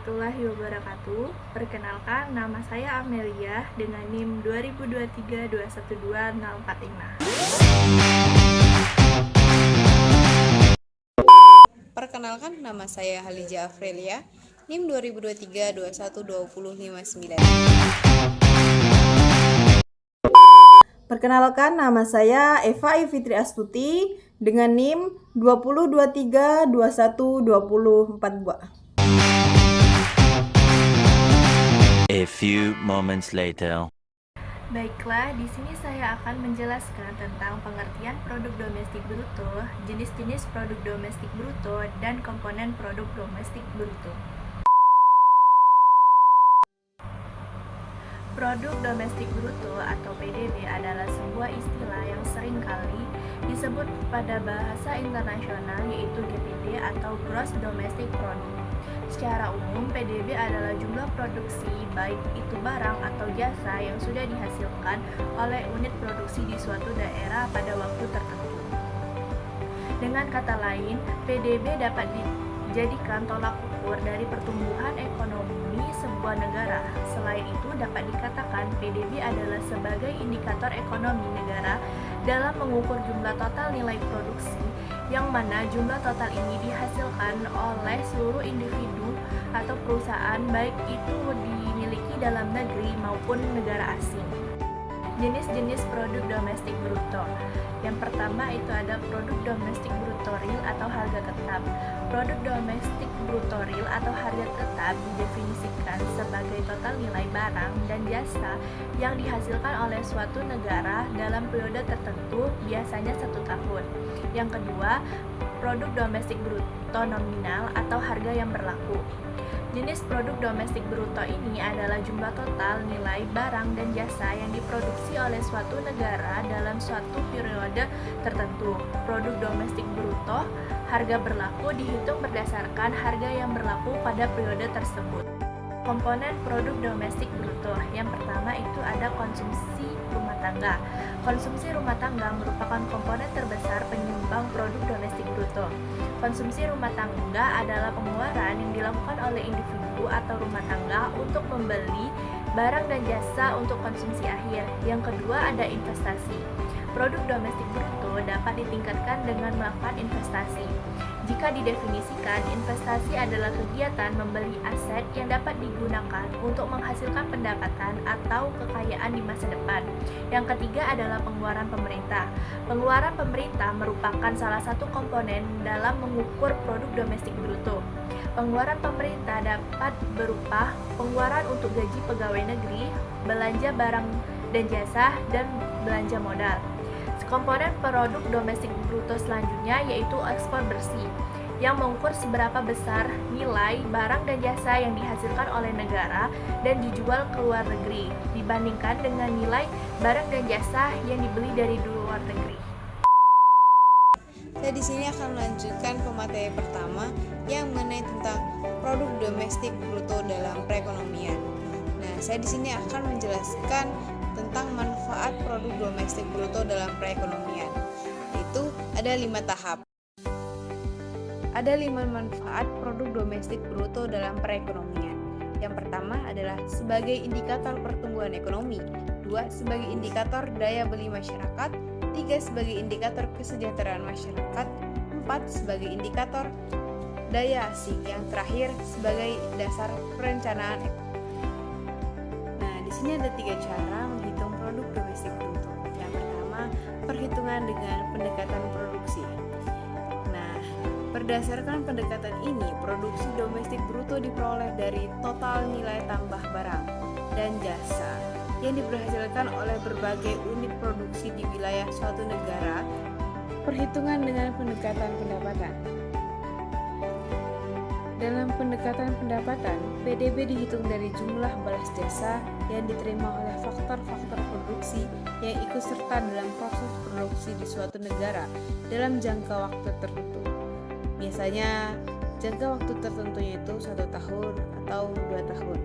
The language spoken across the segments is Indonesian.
warahmatullahi wabarakatuh. Perkenalkan, nama saya Amelia dengan NIM 2023212045. Perkenalkan, nama saya Halija Afrelia, NIM 2023-212059. Perkenalkan, nama saya Eva Fitri Astuti dengan NIM 2023-212042. A few moments later. Baiklah, di sini saya akan menjelaskan tentang pengertian produk domestik bruto, jenis-jenis produk domestik bruto, dan komponen produk domestik bruto. Produk domestik bruto atau PDB adalah sebuah istilah yang seringkali disebut pada bahasa internasional yaitu GDP atau Gross Domestic Product. Secara umum, PDB adalah jumlah produksi baik itu barang atau jasa yang sudah dihasilkan oleh unit produksi di suatu daerah pada waktu tertentu. Dengan kata lain, PDB dapat dijadikan tolak ukur dari pertumbuhan ekonomi sebuah negara. Selain itu, dapat dikatakan PDB adalah sebagai indikator ekonomi negara dalam mengukur jumlah total nilai produksi, yang mana jumlah total ini dihasilkan oleh seluruh individu atau perusahaan baik itu dimiliki dalam negeri maupun negara asing. Jenis-jenis produk domestik bruto. Yang pertama itu ada produk domestik bruto real atau harga tetap. Produk domestik bruto real atau harga tetap didefinisikan sebagai total nilai barang dan jasa yang dihasilkan oleh suatu negara dalam periode tertentu, biasanya 1 tahun. Yang kedua, produk domestik bruto nominal atau harga yang berlaku. Jenis produk domestik bruto ini adalah jumlah total nilai barang dan jasa yang diproduksi oleh suatu negara dalam suatu periode tertentu. Produk domestik bruto, harga berlaku dihitung berdasarkan harga yang berlaku pada periode tersebut. Komponen produk domestik bruto. Yang pertama itu ada konsumsi rumah tangga. Konsumsi rumah tangga merupakan komponen terbesar penyumbang produk domestik bruto. Konsumsi rumah tangga adalah pengeluaran yang dilakukan oleh individu atau rumah tangga untuk membeli barang dan jasa untuk konsumsi akhir. Yang kedua ada investasi. Produk domestik bruto dapat ditingkatkan dengan melakukan investasi. Jika didefinisikan, investasi adalah kegiatan membeli aset yang dapat digunakan untuk menghasilkan pendapatan atau kekayaan di masa depan. Yang ketiga adalah pengeluaran pemerintah. Pengeluaran pemerintah merupakan salah satu komponen dalam mengukur produk domestik bruto. Pengeluaran pemerintah dapat berupa pengeluaran untuk gaji pegawai negeri, belanja barang dan jasa, dan belanja modal. Komponen produk domestik bruto selanjutnya yaitu ekspor bersih, yang mengukur seberapa besar nilai barang dan jasa yang dihasilkan oleh negara dan dijual ke luar negeri dibandingkan dengan nilai barang dan jasa yang dibeli dari luar negeri. Saya di sini akan melanjutkan pemateri pertama yang mengenai tentang produk domestik bruto dalam perekonomian. Nah, saya di sini akan menjelaskan tentang manfaat produk domestik bruto dalam perekonomian. Itu ada 5 tahap. Ada 5 manfaat produk domestik bruto dalam perekonomian. Yang pertama adalah sebagai indikator pertumbuhan ekonomi, 2 sebagai indikator daya beli masyarakat, 3 sebagai indikator kesejahteraan masyarakat, 4 sebagai indikator daya asing, yang terakhir sebagai dasar perencanaan ekonomi. Nah, di sini ada 3 cara menghitung produk domestik bruto. Yang pertama, perhitungan dengan pendekatan produksi. Nah, berdasarkan pendekatan ini, produksi domestik bruto diperoleh dari total nilai tambah barang dan jasa yang dihasilkan oleh berbagai unit produksi di wilayah suatu negara. Perhitungan dengan pendekatan pendapatan. Dalam pendekatan pendapatan, PDB dihitung dari jumlah balas jasa yang diterima oleh faktor-faktor produksi yang ikut serta dalam proses produksi di suatu negara dalam jangka waktu tertentu. Biasanya, jangka waktu tertentunya itu 1 tahun atau 2 tahun.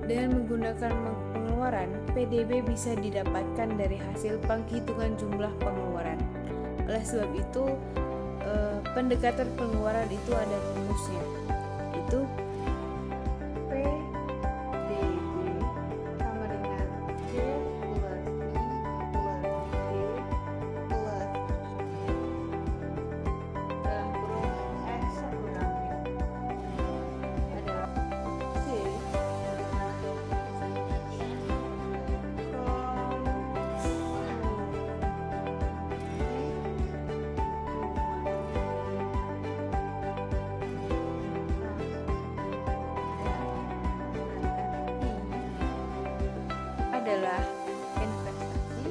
Dengan menggunakan pengeluaran, PDB bisa didapatkan dari hasil penghitungan jumlah pengeluaran. Oleh sebab itu, pendekatan pengeluaran itu ada rumusnya. Itu adalah investasi.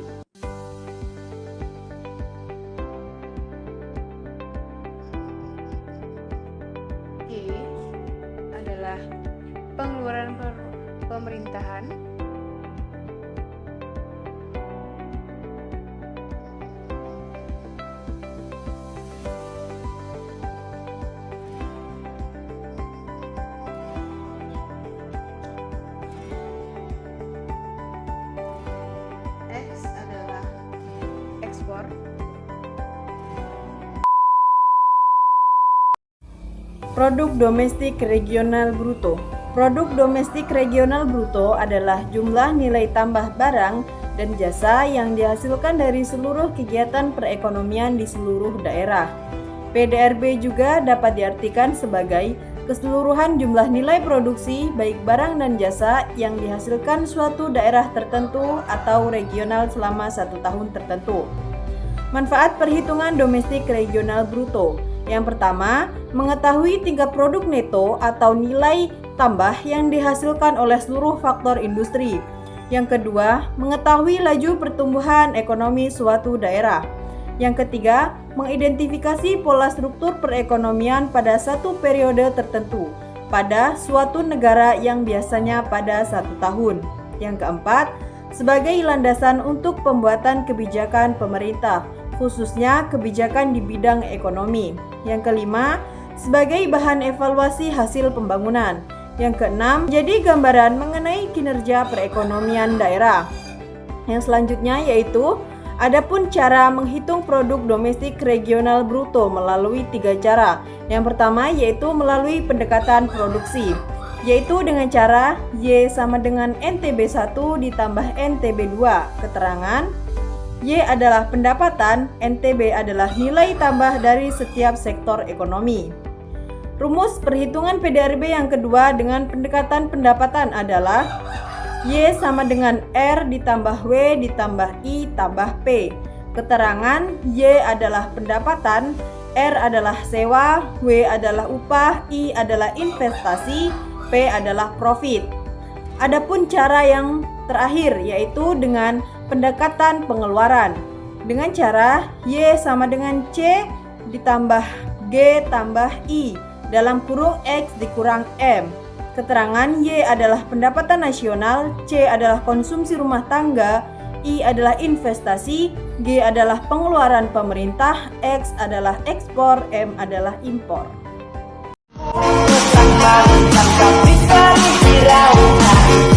G adalah pengeluaran pemerintahan. X adalah ekspor. Produk domestik regional bruto. Produk domestik regional bruto adalah jumlah nilai tambah barang dan jasa yang dihasilkan dari seluruh kegiatan perekonomian di seluruh daerah. PDRB juga dapat diartikan sebagai keseluruhan jumlah nilai produksi baik barang dan jasa yang dihasilkan suatu daerah tertentu atau regional selama 1 tahun tertentu. Manfaat perhitungan domestik regional bruto. Yang pertama, mengetahui tingkat produk neto atau nilai tambah yang dihasilkan oleh seluruh faktor industri. Yang kedua, mengetahui laju pertumbuhan ekonomi suatu daerah. Yang ketiga, mengidentifikasi pola struktur perekonomian pada satu periode tertentu pada suatu negara yang biasanya pada 1 tahun. Yang keempat, sebagai landasan untuk pembuatan kebijakan pemerintah, khususnya kebijakan di bidang ekonomi. Yang kelima, sebagai bahan evaluasi hasil pembangunan. Yang keenam, jadi gambaran mengenai kinerja perekonomian daerah. Yang selanjutnya yaitu adapun cara menghitung produk domestik regional bruto melalui 3 cara. Yang pertama yaitu melalui pendekatan produksi, yaitu dengan cara Y sama dengan NTB1 ditambah NTB2. Keterangan Y adalah pendapatan, NTB adalah nilai tambah dari setiap sektor ekonomi. Rumus perhitungan PDRB yang kedua dengan pendekatan pendapatan adalah Y sama dengan R ditambah W ditambah I tambah P. Keterangan Y adalah pendapatan, R adalah sewa, W adalah upah, I adalah investasi, P adalah profit. Adapun cara yang terakhir yaitu dengan pendekatan pengeluaran. Dengan cara Y sama dengan C ditambah G tambah I dalam kurung X dikurang M. Keterangan Y adalah pendapatan nasional, C adalah konsumsi rumah tangga, I adalah investasi, G adalah pengeluaran pemerintah, X adalah ekspor, M adalah impor. Tanpa bisa dirauh